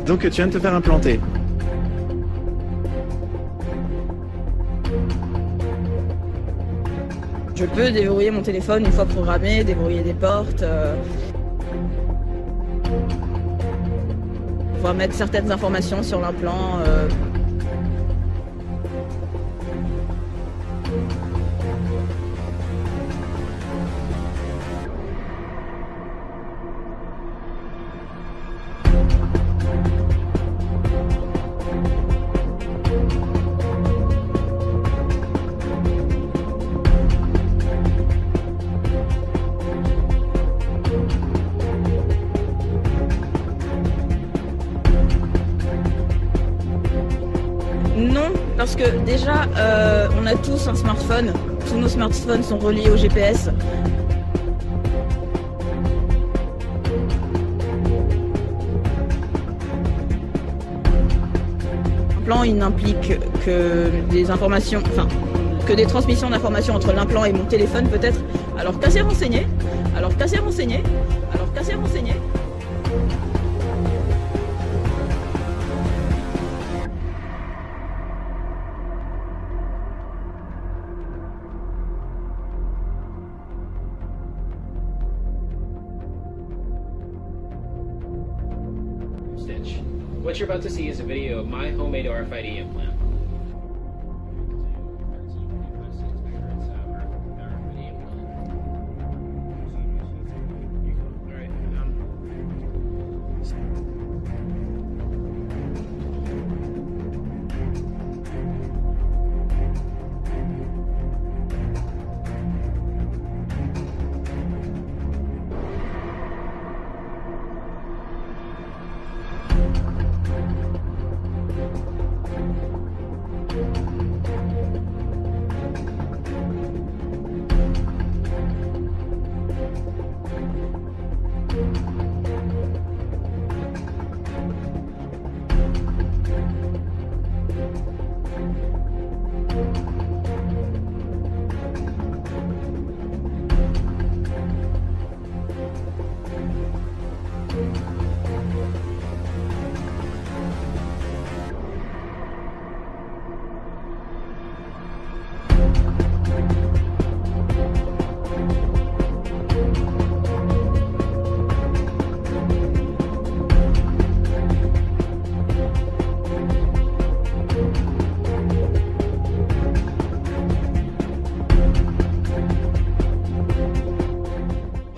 Donc tu viens de te faire implanter. Je peux déverrouiller mon téléphone une fois programmé, déverrouiller des portes, pouvoir mettre certaines informations sur l'implant. parce que déjà, on a tous un smartphone. Tous nos smartphones sont reliés au GPS. L'implant, il n'implique que des informations, enfin, que des transmissions d'informations entre l'implant et mon téléphone peut-être. Alors qu'à s'est renseigné, alors qu'à s'est renseigné, alors qu'à s'est renseigné. Stitch. What you're about to see is a video of my homemade RFID implant.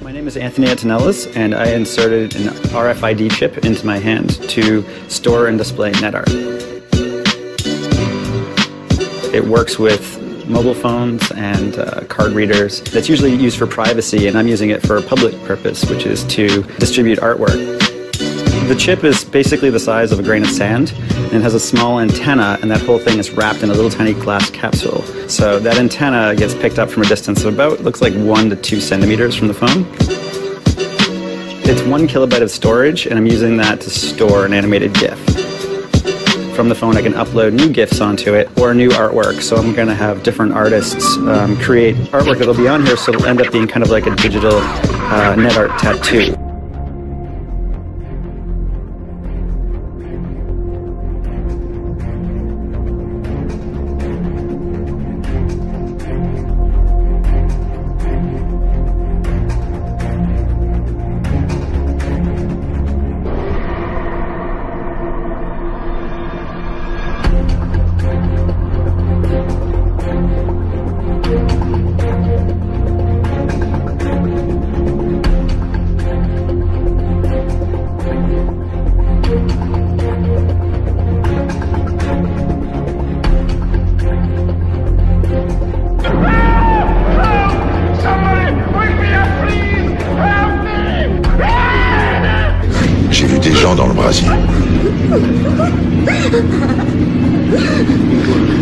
My name is Anthony Antonellis, and I inserted an RFID chip into my hand to store and display NetArt. It works with mobile phones and card readers. That's usually used for privacy, and I'm using it for a public purpose, which is to distribute artwork. The chip is basically the size of a grain of sand, and has a small antenna, and that whole thing is wrapped in a little tiny glass capsule. So that antenna gets picked up from a distance of about, looks like 1 to 2 centimeters from the phone. It's 1 kilobyte of storage, and I'm using that to store an animated GIF. From the phone I can upload new GIFs onto it, or new artwork, so I'm going to have different artists create artwork that'll be on here, so it'll end up being kind of like a digital NetArt tattoo. J'ai vu des gens dans le brasier.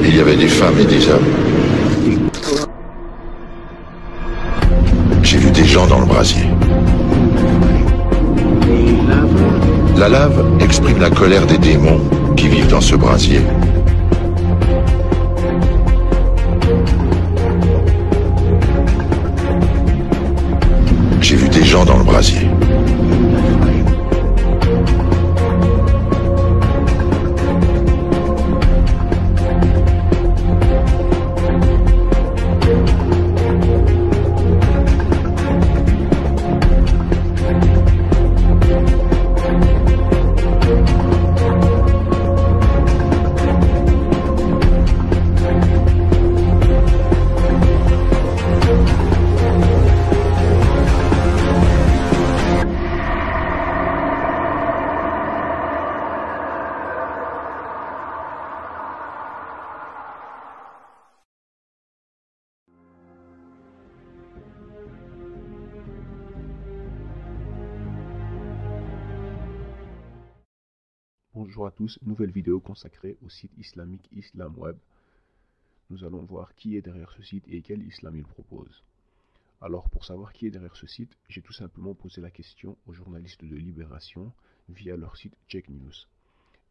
Il y avait des femmes et des hommes. J'ai vu des gens dans le brasier. La lave exprime la colère des démons qui vivent dans ce brasier. J'ai vu des gens dans le brasier. Bonjour à tous, nouvelle vidéo consacrée au site islamique Islam Web. nous allons voir qui est derrière ce site et quel islam il propose. Alors, pour savoir qui est derrière ce site, j'ai tout simplement posé la question aux journalistes de Libération via leur site Check News.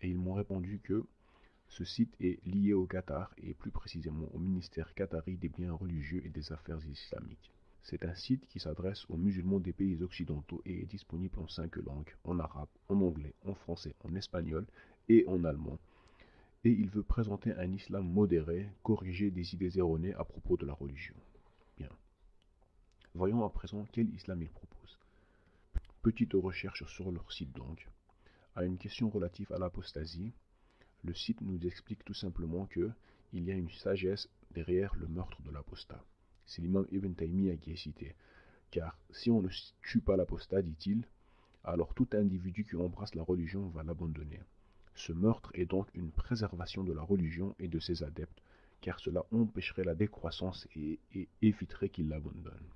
Et ils m'ont répondu que ce site est lié au Qatar et plus précisément au ministère qatari des biens religieux et des affaires islamiques. C'est un site qui s'adresse aux musulmans des pays occidentaux et est disponible en 5 langues, en arabe, en anglais, en français, en espagnol et en allemand. Et il veut présenter un islam modéré, corriger des idées erronées à propos de la religion. Bien. Voyons à présent quel islam il propose. Petite recherche sur leur site donc. À une question relative à l'apostasie, le site nous explique tout simplement que il y a une sagesse derrière le meurtre de l'apostat. C'est l'imam Ibn Taymiyyah qui est cité. Car si on ne tue pas l'apostat, dit-il, alors tout individu qui embrasse la religion va l'abandonner. Ce meurtre est donc une préservation de la religion et de ses adeptes, car cela empêcherait la décroissance et éviterait qu'ils l'abandonnent.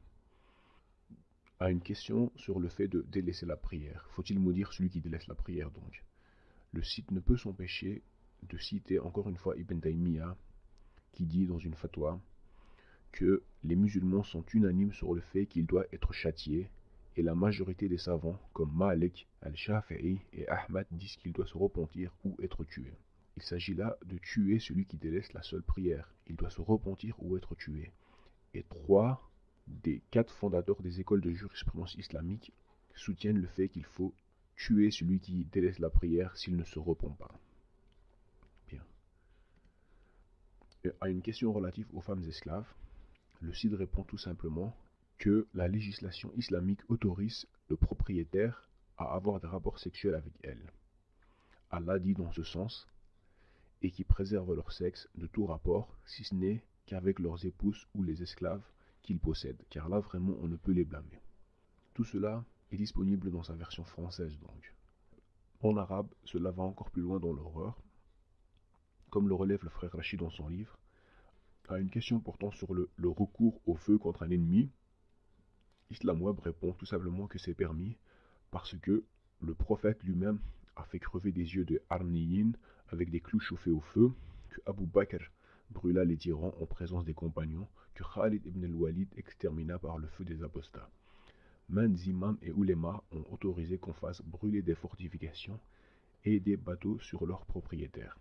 À une question sur le fait de délaisser la prière, faut-il maudire celui qui délaisse la prière donc? Le site ne peut s'empêcher de citer encore une fois Ibn Taymiyyah qui dit dans une fatwa que les musulmans sont unanimes sur le fait qu'il doit être châtié et la majorité des savants comme Malik, Al-Shafi'i et Ahmad disent qu'il doit se repentir ou être tué. Il s'agit là de tuer celui qui délaisse la seule prière. Il doit se repentir ou être tué. Et 3 des 4 fondateurs des écoles de jurisprudence islamique soutiennent le fait qu'il faut tuer celui qui délaisse la prière s'il ne se repent pas. Bien. Et à une question relative aux femmes esclaves, le site répond tout simplement que la législation islamique autorise le propriétaire à avoir des rapports sexuels avec elles. Allah dit dans ce sens, et qui préservent leur sexe de tout rapport, si ce n'est qu'avec leurs épouses ou les esclaves qu'ils possèdent, car là vraiment on ne peut les blâmer. Tout cela est disponible dans sa version française donc. En arabe, cela va encore plus loin dans l'horreur, comme le relève le frère Rachid dans son livre. À une question portant sur le recours au feu contre un ennemi, Islam Web répond tout simplement que c'est permis parce que le prophète lui-même a fait crever des yeux de Arniyin avec des clous chauffés au feu, que Abu Bakr brûla les tyrans en présence des compagnons, que Khalid ibn al-Walid extermina par le feu des apostats. Maintes imams et oulémas ont autorisé qu'on fasse brûler des fortifications et des bateaux sur leurs propriétaires.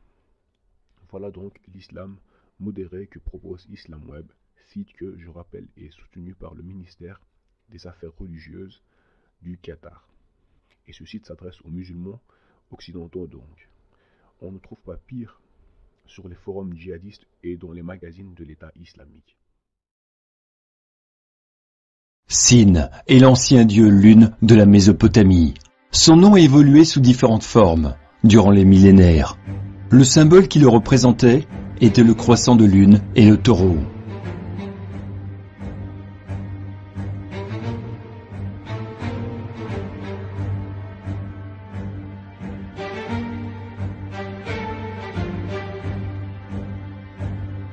Voilà donc l'islam modéré que propose Islam Web, site que, je rappelle, est soutenu par le ministère des Affaires religieuses du Qatar. Et ce site s'adresse aux musulmans occidentaux donc. On ne trouve pas pire sur les forums djihadistes et dans les magazines de l'État islamique. Sin est l'ancien dieu lune de la Mésopotamie. Son nom a évolué sous différentes formes durant les millénaires. Le symbole qui le représentait était le croissant de lune et le taureau.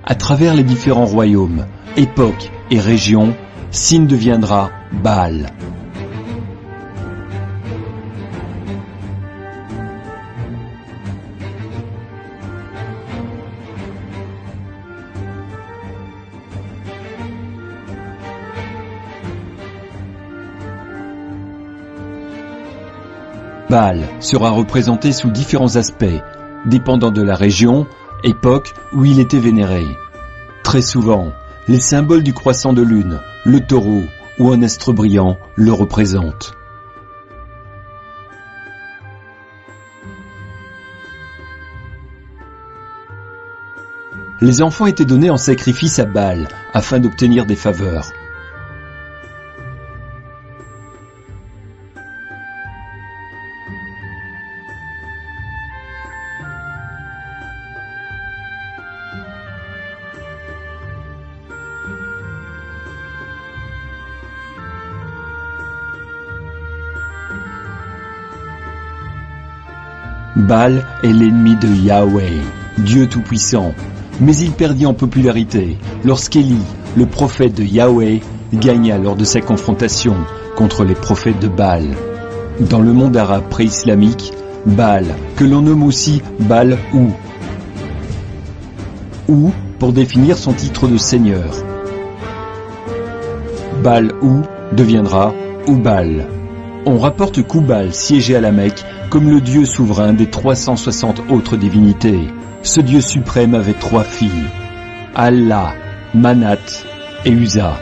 À travers les différents royaumes, époques et régions, Sin deviendra Baal. Baal sera représenté sous différents aspects, dépendant de la région, époque où il était vénéré. Très souvent, les symboles du croissant de lune, le taureau ou un astre brillant le représentent. Les enfants étaient donnés en sacrifice à Baal afin d'obtenir des faveurs. Baal est l'ennemi de Yahweh, Dieu Tout-Puissant, mais il perdit en popularité lorsqu'Élie, le prophète de Yahweh, gagna lors de sa confrontation contre les prophètes de Baal. Dans le monde arabe pré-islamique, Baal, que l'on nomme aussi Baal ou pour définir son titre de seigneur. Baal-Hou deviendra Hubal. On rapporte qu'Hubal siégeait à la Mecque comme le dieu souverain des 360 autres divinités. Ce dieu suprême avait 3 filles, Allah, Manat et Uza.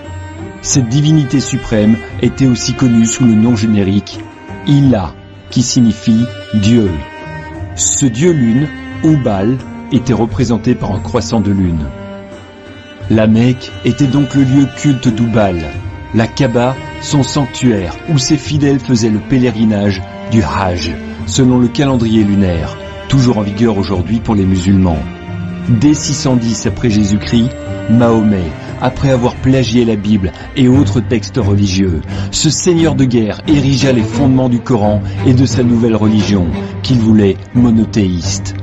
Cette divinité suprême était aussi connue sous le nom générique Ilah, qui signifie Dieu. Ce dieu lune, Hubal, était représenté par un croissant de lune. La Mecque était donc le lieu culte d'Hubal, la Kaaba, son sanctuaire où ses fidèles faisaient le pèlerinage du Hajj, selon le calendrier lunaire, toujours en vigueur aujourd'hui pour les musulmans. Dès 610 après Jésus-Christ, Mahomet, après avoir plagié la Bible et autres textes religieux, ce seigneur de guerre érigea les fondements du Coran et de sa nouvelle religion, qu'il voulait monothéiste.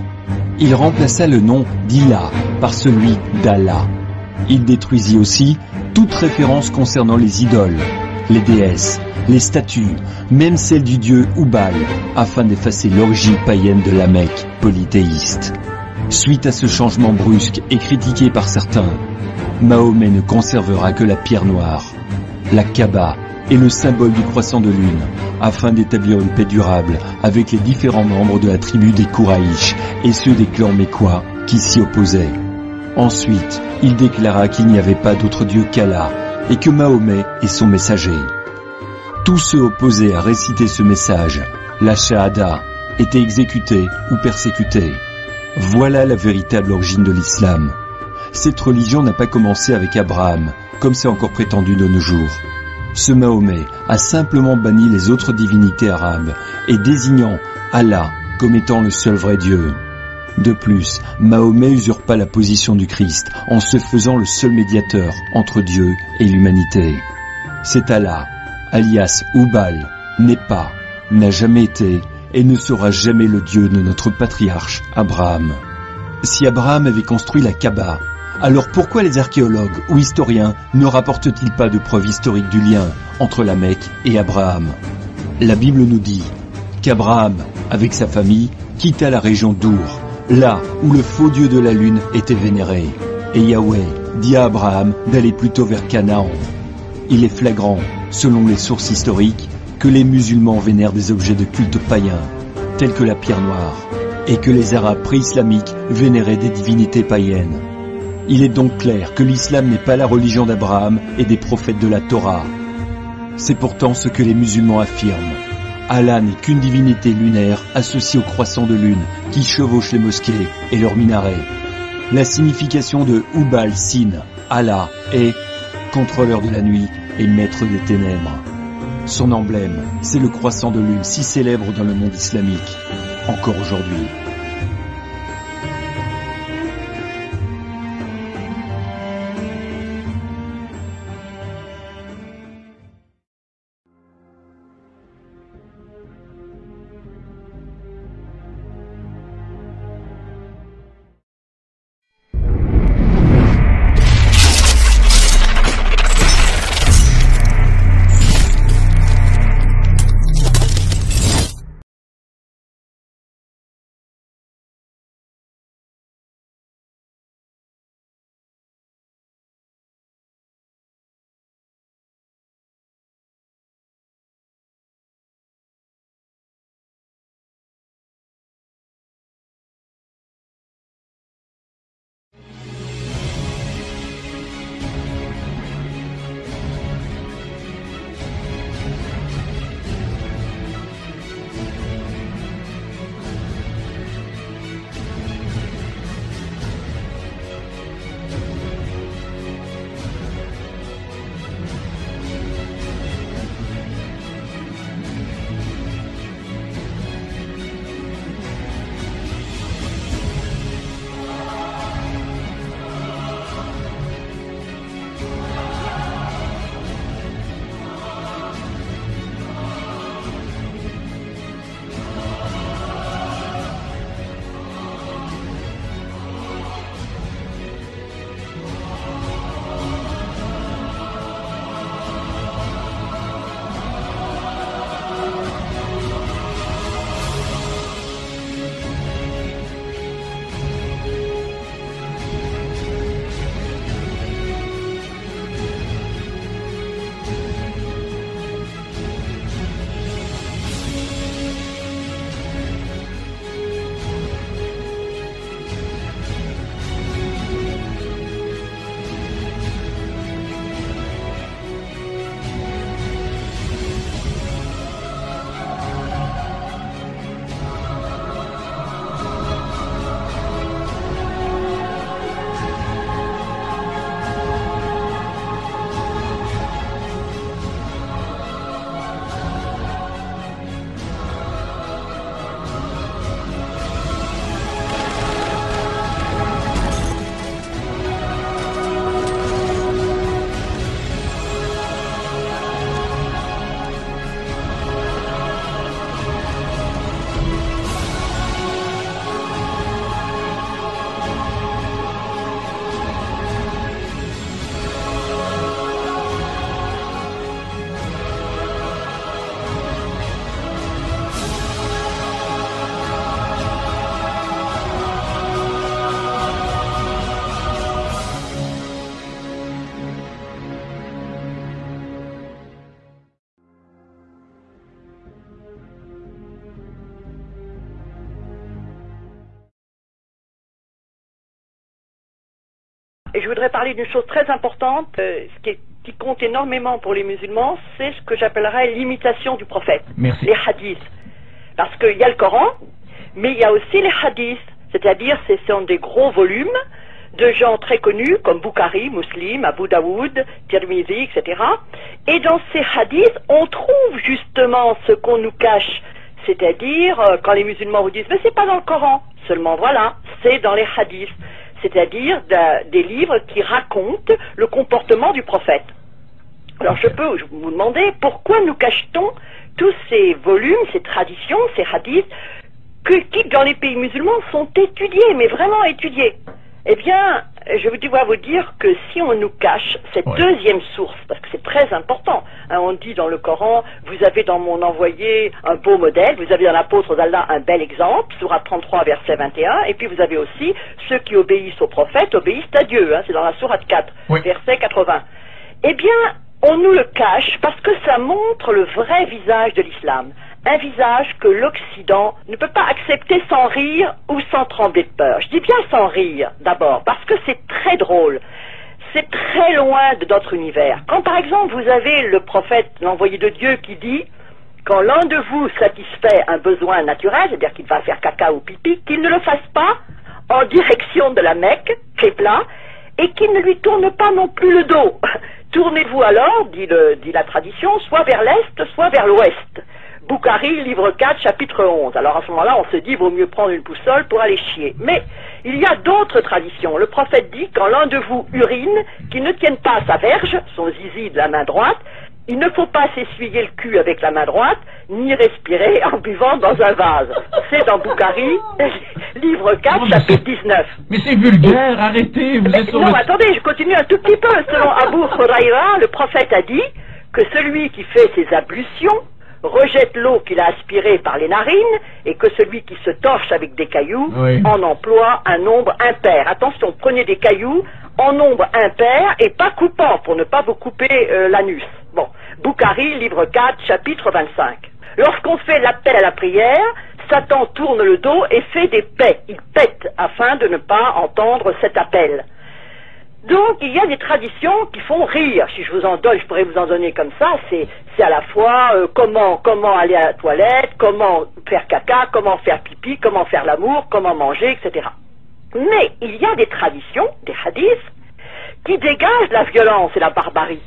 Il remplaça le nom d'Ilah par celui d'Allah. Il détruisit aussi toute référence concernant les idoles, les déesses, les statues, même celles du dieu Hubal, afin d'effacer l'origine païenne de la Mecque polythéiste. Suite à ce changement brusque et critiqué par certains, Mahomet ne conservera que la pierre noire, la Kaaba et le symbole du croissant de lune, afin d'établir une paix durable avec les différents membres de la tribu des Kouraïch et ceux des clans mécois qui s'y opposaient. Ensuite, il déclara qu'il n'y avait pas d'autre dieu qu'Allah et que Mahomet est son messager. Tous ceux opposés à réciter ce message, la Shahada, étaient exécutés ou persécutés. Voilà la véritable origine de l'islam. Cette religion n'a pas commencé avec Abraham, comme c'est encore prétendu de nos jours. Ce Mahomet a simplement banni les autres divinités arabes et désignant Allah comme étant le seul vrai Dieu. De plus, Mahomet usurpa la position du Christ en se faisant le seul médiateur entre Dieu et l'humanité. Cet Allah, alias Hubal, n'est pas, n'a jamais été et ne sera jamais le Dieu de notre patriarche Abraham. Si Abraham avait construit la Kaaba, alors pourquoi les archéologues ou historiens ne rapportent-ils pas de preuves historiques du lien entre la Mecque et Abraham? La Bible nous dit qu'Abraham, avec sa famille, quitta la région d'Our, là où le faux dieu de la lune était vénéré. Et Yahweh dit à Abraham d'aller plutôt vers Canaan. Il est flagrant, selon les sources historiques, que les musulmans vénèrent des objets de culte païens, tels que la pierre noire, et que les Arabes pré-islamiques vénéraient des divinités païennes. Il est donc clair que l'islam n'est pas la religion d'Abraham et des prophètes de la Torah. C'est pourtant ce que les musulmans affirment. Allah n'est qu'une divinité lunaire associée au croissant de lune qui chevauche les mosquées et leurs minarets. La signification de Hubal Sin, Allah, est contrôleur de la nuit et maître des ténèbres. Son emblème, c'est le croissant de lune si célèbre dans le monde islamique, encore aujourd'hui. Et je voudrais parler d'une chose très importante, qui compte énormément pour les musulmans, c'est ce que j'appellerais l'imitation du prophète. Merci. Les hadiths. Parce qu'il y a le Coran, mais il y a aussi les hadiths, c'est-à-dire ce sont des gros volumes de gens très connus comme Bukhari, Muslim, Abu Daoud, Tirmidhi, etc. Et dans ces hadiths, on trouve justement ce qu'on nous cache, c'est-à-dire quand les musulmans vous disent « mais c'est pas dans le Coran », seulement voilà, c'est dans les hadiths, c'est-à-dire des livres qui racontent le comportement du prophète. Alors je peux vous demander pourquoi nous cache-t-on tous ces volumes, ces traditions, ces hadiths qui dans les pays musulmans sont étudiés, mais vraiment étudiés. Eh bien, je dois vous dire que si on nous cache cette deuxième source, parce que c'est très important, hein, on dit dans le Coran, vous avez dans mon envoyé un beau modèle, vous avez dans l'apôtre d'Allah un bel exemple, sourate 33, verset 21, et puis vous avez aussi ceux qui obéissent au prophète, obéissent à Dieu, hein, c'est dans la sourate 4, verset 80. Eh bien, on nous le cache parce que ça montre le vrai visage de l'islam. Un visage que l'Occident ne peut pas accepter sans rire ou sans trembler de peur. Je dis bien sans rire, d'abord, parce que c'est très drôle. C'est très loin de notre univers. Quand, par exemple, vous avez le prophète, l'envoyé de Dieu, qui dit « Quand l'un de vous satisfait un besoin naturel, c'est-à-dire qu'il va faire caca ou pipi, qu'il ne le fasse pas en direction de la Mecque, Qibla, et qu'il ne lui tourne pas non plus le dos. Tournez-vous alors, dit la tradition, soit vers l'Est, soit vers l'Ouest. » Bukhari, livre 4, chapitre 11. Alors à ce moment-là, on se dit, vaut mieux prendre une boussole pour aller chier. Mais il y a d'autres traditions. Le prophète dit, quand l'un de vous urine, qu'il ne tienne pas sa verge, son zizi de la main droite, il ne faut pas s'essuyer le cul avec la main droite, ni respirer en buvant dans un vase. C'est dans Bukhari, livre 4, chapitre 19. Mais c'est vulgaire, arrêtez, vous êtes sur non, attendez, je continue un tout petit peu. Selon Abu Huraira, le prophète a dit que celui qui fait ses ablutions rejette l'eau qu'il a aspirée par les narines et que celui qui se torche avec des cailloux en emploie un nombre impair. Attention, prenez des cailloux en nombre impair et pas coupant pour ne pas vous couper l'anus. Bon, Bukhari, livre 4, chapitre 25. Lorsqu'on fait l'appel à la prière, Satan tourne le dos et fait des pets. Il pète afin de ne pas entendre cet appel. Donc, il y a des traditions qui font rire. Si je vous en donne, je pourrais vous en donner comme ça. C'est à la fois comment aller à la toilette, comment faire caca, comment faire pipi, comment faire l'amour, comment manger, etc. Mais il y a des traditions, des hadiths, qui dégagent la violence et la barbarie.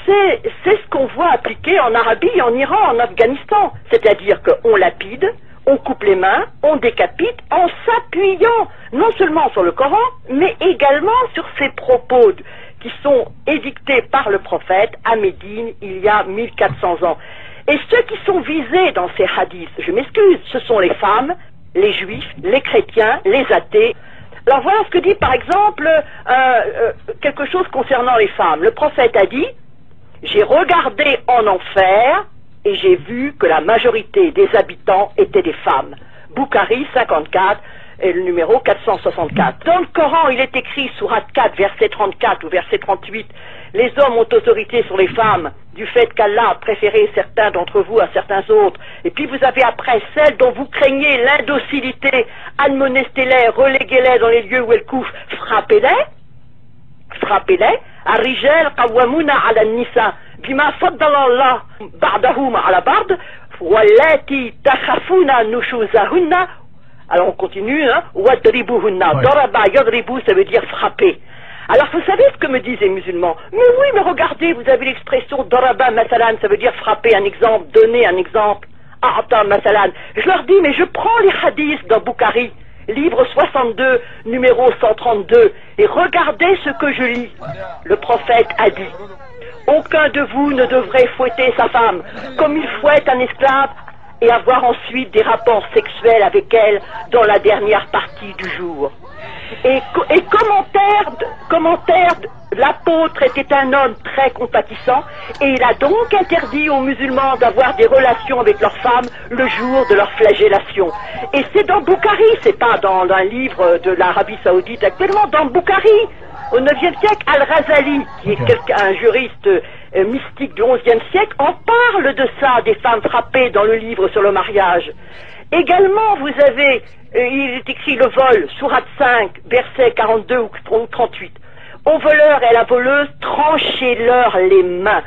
C'est ce qu'on voit appliquer en Arabie, en Iran, en Afghanistan. C'est-à-dire qu'on lapide, on coupe les mains, on décapite en s'appuyant non seulement sur le Coran, mais également sur ces propos qui sont édictés par le prophète à Médine il y a 1400 ans. Et ceux qui sont visés dans ces hadiths, je m'excuse, ce sont les femmes, les juifs, les chrétiens, les athées. Alors voilà ce que dit par exemple quelque chose concernant les femmes. Le prophète a dit « J'ai regardé en enfer » et j'ai vu que la majorité des habitants étaient des femmes. Bukhari 54, et le numéro 464. Dans le Coran, il est écrit, sourate 4, verset 34 ou verset 38, les hommes ont autorité sur les femmes, du fait qu'Allah a préféré certains d'entre vous à certains autres. Et puis vous avez après celles dont vous craignez l'indocilité, admonestez-les, reléguez-les dans les lieux où elles couchent, frappez-les, Ar-rijal qawwamuna 'ala an-nisa bima faddala Allah ba'dahum 'ala ba'd wallati takhafuna nushuzahunna. Alors on continue, hein, wadribuhunna. Daraba yadribu, ça veut dire frapper. Alors vous savez ce que me disent les musulmans? Mais oui, mais regardez, vous avez l'expression daraba masalan, ça veut dire frapper, un exemple, donner un exemple. A'ta masalan. Je leur dis, mais je prends les hadiths dans Bukhari, livre 62, numéro 132, et regardez ce que je lis. Le prophète a dit, aucun de vous ne devrait fouetter sa femme comme il fouette un esclave et avoir ensuite des rapports sexuels avec elle dans la dernière partie du jour. Et commentaire, l'apôtre était un homme très compatissant et il a donc interdit aux musulmans d'avoir des relations avec leurs femmes le jour de leur flagellation. Et c'est dans Bukhari, c'est pas dans un livre de l'Arabie Saoudite actuellement, dans Bukhari, au 9e siècle, Al-Razali, qui est un juriste mystique du 11e siècle, en parle de ça, des femmes frappées dans le livre sur le mariage. Également, vous avez, il est écrit le vol, sourate 5, verset 42 ou 38. Au voleur et à la voleuse, tranchez-leur les mains.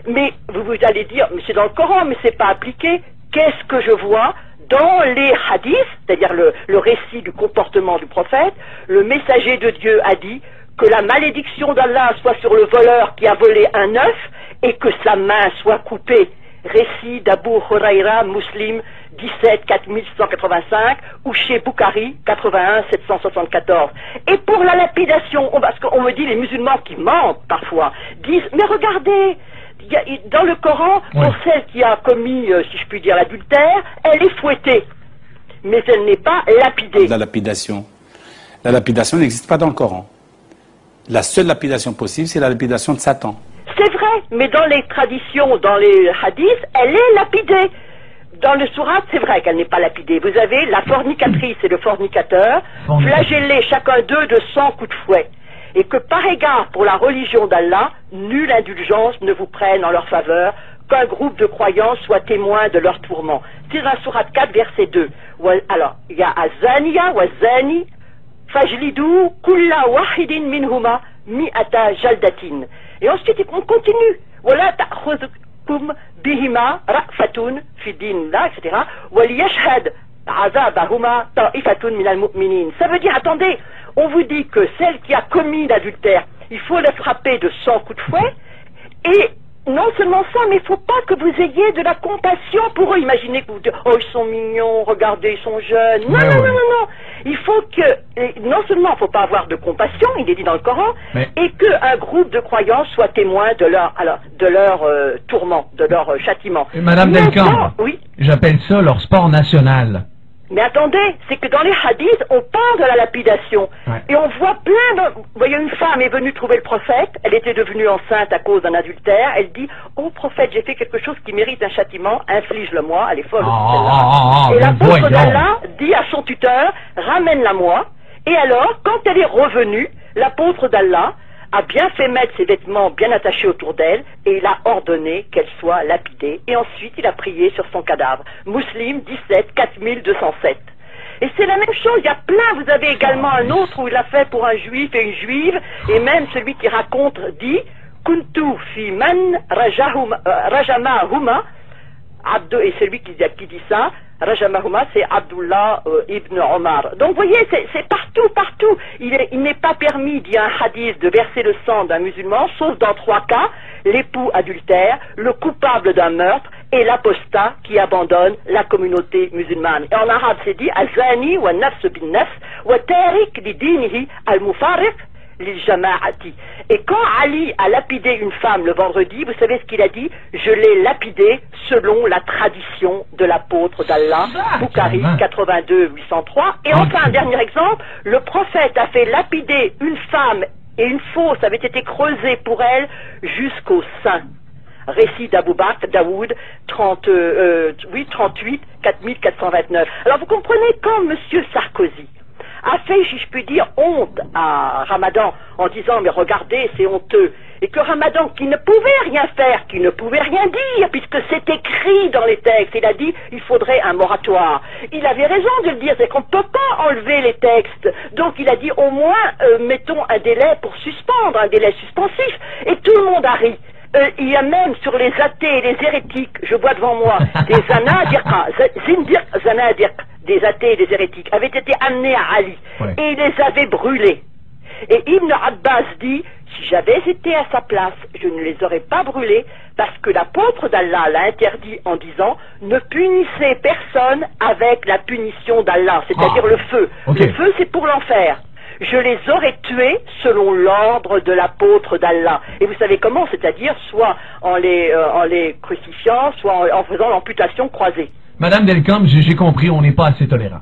Mais vous allez dire, mais c'est dans le Coran, mais c'est pas appliqué. Qu'est-ce que je vois? Dans les hadiths, c'est-à-dire le récit du comportement du prophète, le messager de Dieu a dit que la malédiction d'Allah soit sur le voleur qui a volé un œuf et que sa main soit coupée. Récit d'Abu Huraira, Muslim, 17 4185, ou chez Bukhari, 81 774. Et pour la lapidation, parce qu'on me dit les musulmans qui mentent parfois, disent, mais regardez, dans le Coran, pour celle qui a commis, si je puis dire, l'adultère, elle est fouettée. Mais elle n'est pas lapidée. La lapidation n'existe pas dans le Coran. La seule lapidation possible, c'est la lapidation de Satan. C'est vrai, mais dans les traditions, dans les hadiths, elle est lapidée. Dans le sourate, c'est vrai qu'elle n'est pas lapidée. Vous avez la fornicatrice et le fornicateur, flagellés chacun d'eux de 100 coups de fouet. Et que par égard pour la religion d'Allah, nulle indulgence ne vous prenne en leur faveur, qu'un groupe de croyants soit témoin de leur tourment. C'est dans la sourate 4, verset 2. Alors, il y a Azaniya wa Zani, fajlidu kulla wahidin minhuma mi'ata jaldatin. Et ensuite, on continue. Voilà ta'khudhukum bihima ra'fatun fi dinillah, etc. Wa liyashhad azabahuma ta'ifatun minal mu'minin. Ça veut dire, attendez, on vous dit que celle qui a commis l'adultère, il faut la frapper de 100 coups de fouet, et non seulement ça, mais il ne faut pas que vous ayez de la compassion pour eux. Imaginez que vous dites, oh, ils sont mignons, regardez, ils sont jeunes. Non, non, non, non, non. Il faut que, non seulement il ne faut pas avoir de compassion, il est dit dans le Coran, et qu'un groupe de croyants soit témoin de leur tourment, de leur châtiment. Madame Delcambre, oui, j'appelle ça leur sport national. Mais attendez, c'est que dans les hadiths, on parle de la lapidation. Et on voit plein de... Vous voyez, une femme est venue trouver le prophète, elle était devenue enceinte à cause d'un adultère, elle dit, oh prophète, j'ai fait quelque chose qui mérite un châtiment, inflige-le-moi, elle est folle. Et l'apôtre d'Allah dit à son tuteur, ramène-la-moi. Et alors, quand elle est revenue, l'apôtre d'Allah a bien fait mettre ses vêtements bien attachés autour d'elle et il a ordonné qu'elle soit lapidée. Et ensuite, il a prié sur son cadavre. Muslim 17 4207. Et c'est la même chose, il y a plein. Vous avez également un autre où il a fait pour un juif et une juive. Et même celui qui raconte dit Kuntu fi man rajamahuma. Et celui qui dit ça, Rajamahuma, c'est Abdullah ibn Omar. Donc vous voyez, c'est partout, partout. Il n'est pas permis, dit un hadith, de verser le sang d'un musulman, sauf dans 3 cas, l'époux adultère, le coupable d'un meurtre et l'apostat qui abandonne la communauté musulmane. Et en arabe, c'est dit, Azani wa nafs bin nafs wa tarik li dinihi al-mufariq lil jama'ati. Et quand Ali a lapidé une femme le vendredi, vous savez ce qu'il a dit? Je l'ai lapidée selon la tradition de l'apôtre d'Allah, Bukhari 82 803. Et enfin, un dernier exemple, le prophète a fait lapider une femme et une fosse avait été creusée pour elle jusqu'au sein. Récit d'Abou Bakr, Daoud, 38 4429. Alors vous comprenez, quand Monsieur Sarkozy a fait, si je puis dire, honte à Ramadan en disant mais regardez c'est honteux, et que Ramadan qui ne pouvait rien faire, qui ne pouvait rien dire puisque c'est écrit dans les textes, il a dit il faudrait un moratoire. Il avait raison de le dire, c'est qu'on ne peut pas enlever les textes, donc il a dit au moins mettons un délai pour suspendre, un délai suspensif, et tout le monde a ri. Il y a même sur les athées et les hérétiques, je vois devant moi, des zanadiq, des athées et des hérétiques, avaient été amenés à Ali, et il les avait brûlés. Et Ibn Abbas dit, si j'avais été à sa place, je ne les aurais pas brûlés, parce que l'apôtre d'Allah l'a interdit en disant, ne punissez personne avec la punition d'Allah, c'est-à-dire le feu. Le feu, c'est pour l'enfer. Je les aurais tués selon l'ordre de l'apôtre d'Allah. Et vous savez comment? C'est-à-dire soit en les crucifiant, soit en faisant l'amputation croisée. Madame Delcambre, j'ai compris, on n'est pas assez tolérant.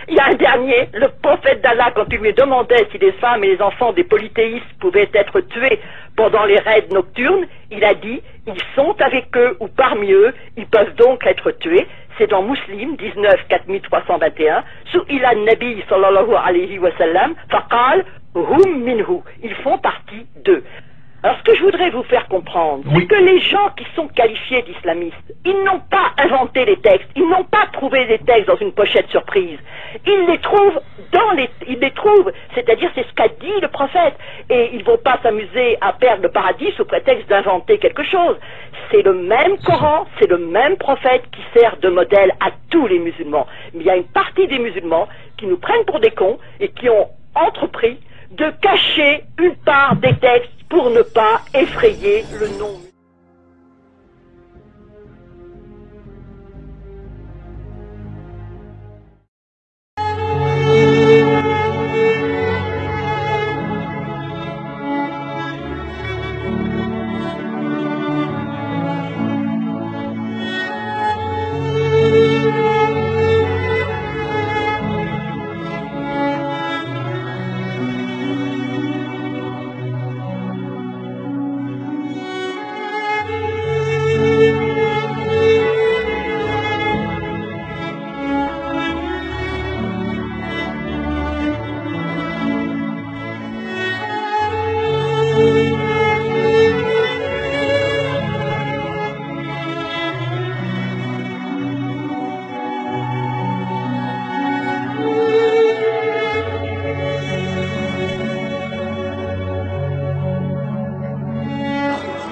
Il y a un dernier, le prophète d'Allah, quand il lui demandait si les femmes et les enfants des polythéistes pouvaient être tués pendant les raids nocturnes, il a dit, ils sont avec eux ou parmi eux, ils peuvent donc être tués. C'est dans Muslim 19 4321. Su'ila an-Nabi sallallahu alayhi wa sallam, faqal hum minhu. Ils font partie d'eux. Alors ce que je voudrais vous faire comprendre, c'est que les gens qui sont qualifiés d'islamistes, ils n'ont pas inventé les textes, ils n'ont pas trouvé des textes dans une pochette surprise. Ils les trouvent c'est-à-dire c'est ce qu'a dit le prophète. Et ils vont pas s'amuser à perdre le paradis sous prétexte d'inventer quelque chose. C'est le même Coran, c'est le même prophète qui sert de modèle à tous les musulmans. Mais il y a une partie des musulmans qui nous prennent pour des cons et qui ont entrepris de cacher une part des textes pour ne pas effrayer le non.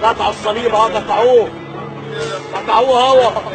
قطعوا الصليب، قطعوه هوا